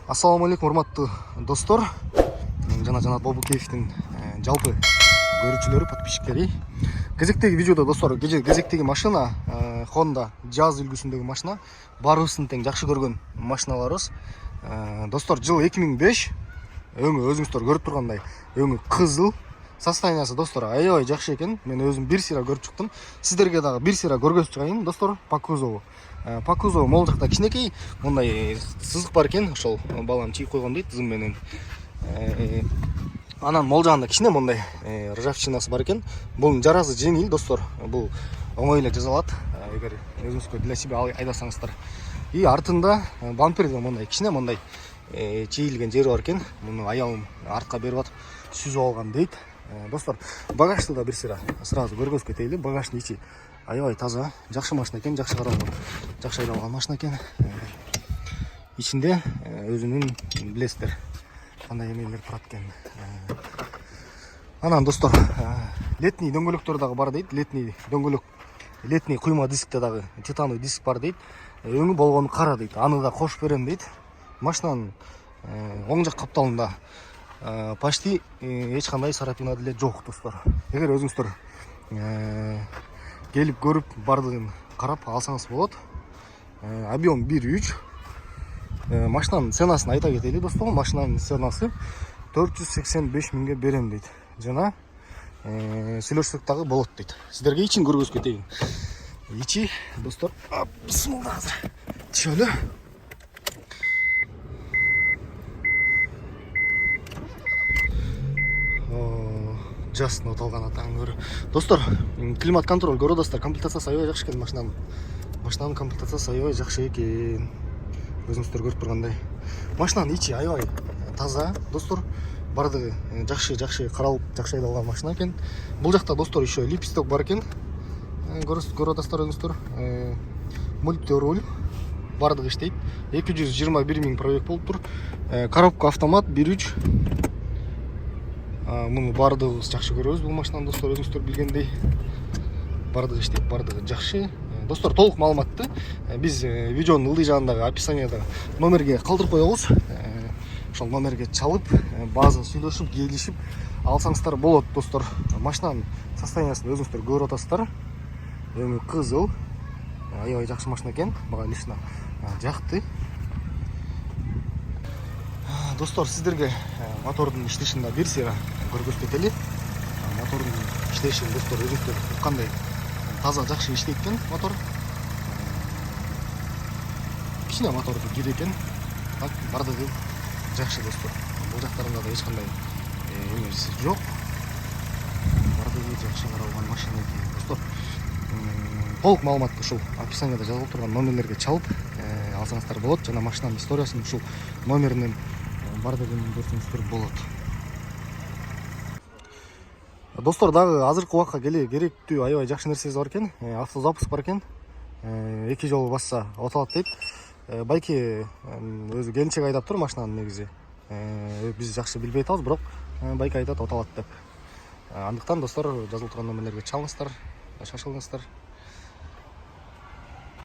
Ассаламу алейкум, урматтуу достор. Жана Бобукеевдин жалпы көрүүчүлөрү, подписчиктери. Кезектеги видеодо достор, кезектеги машина Honda Jazz үлгүсүндөгү машина. Баарыбыздын тең жакшы көргөн машиналарыбыз. Достор, жыл 2005. Өңү өзүңүздөр көрүп тургандай, өңү кызыл. Состояниясы достор аябай жакшы экен. Мен өзүм бир сыйра көрүп чыктым. Сиздерге дагы бир сыйра көргөзүп чыгайын достор, по кузову. По кузову могул жакта кичинекей мындай сызык бар экен, ошол балам чийип койгон дейт тызым менен. Анан могул жагында кичине мындай ржавчинасы бар экен. Бунун жарасы жеңил достор. Бул оңой эле жазалат, эгер өзүңүзгө для себя айдасаңыздар. И артында бамперде мындай кичине мындай чийилген жери бар экен. Муну аялым артка берип атып сүзүп алган дейт. Достор, багажды да бир сыйра сразу көргөзүп кетейли. Багаждын ичи аябай таза, жакшы машина экен, жакшы каралган, жакшы айдалган машина экен. Ичинде өзүнүн билесиздер кандай эмелер турат экен. Анан достор, летний дөңгөлөктөр дагы бар дейт. Летний дөңгөлөк, летний куйма дискте дагы титановый диск бар дейт. Өңү болгону кара дейт. Аны да кошуп берем дейт. Машинанын оң жак капталында почти эч кандай царапина деле жок достор. Эгер өзүңүздөр келип көрүп бардыгын карап алсаңыз болот. Объем 1.3. Машинанын ценасын айта кетели достор. Машинанын ценасы 485 миңге берем дейт. Жана сүйлөшсөк дагы болот дейт. Сиздерге ичин көргөзүп кетейин. Ичи достор, бисмилла азыр. Түшөлү. Жасын оталган атаң көрү. Достор, климат контроль көрө достор, комплектациясы аябай жакшы экен машинанын. Машинанын комплектациясы аябай жакшы экен. Өзүңүздөр көрүп тургандай. Машинанын ичи аябай таза достор. Бардыгы жакшы каралып, жакшы айдалган машина экен. Бул жакта достор еще липсток бар экен. Көрүп атасыздар өзүңүздөр. Мультируль бардыгы иштейт. 221 миң пробег болуп тур. Коробка автомат 1.3. Муну бардыгыбыз жакшы көрөбүз бул машинаны достор, өзүңүздөр билгендей. Бардыгы иштейт, бардыгы жакшы. Достор, толук маалыматты биз видеонун ылдый жагындагы описанияда номерге калтырып коебуз. Ошол номерге чалып, бааза сүйлөшүп, келишип алсаңыздар болот достор. Машинанын состояниясын өзүңүздөр көрүп атасыздар. Өңү кызыл. Аябай жакшы машина экен. Мага лично жакты. Достор, сиздерге мотордун иштешин да бир сыйра көргөзүп кетели. Мотордун иштешин достор өзүңүздөр кандай таза жакшы иштейт экен мотор. Кичине моторду кир экен. Так, бардыгы жакшы достор. Бул жактарында да эч кандай эмеси жок. Бардыгы жакшы каралган машина экен достор. Толук маалыматты ушул описанияда жазылып турган номерлерге чалып алсаңыздар болот. Жана машинанын историясын ушул номеринен бардыгын көрсөңүздөр болот. Достор, дагы азыркы убакка керектүү аябай жакшы нерсеси бар экен. Автозапуск бар экен. 2 жолу басса оталат дейт. Байки өзү келинчек айдап тур машинаны негизи. Биз жакшы билбей атабыз, бирок байки айтат оталат деп. Андыктан достор, жазылып турган номерлерге чалыңыздар, шашылыңыздар.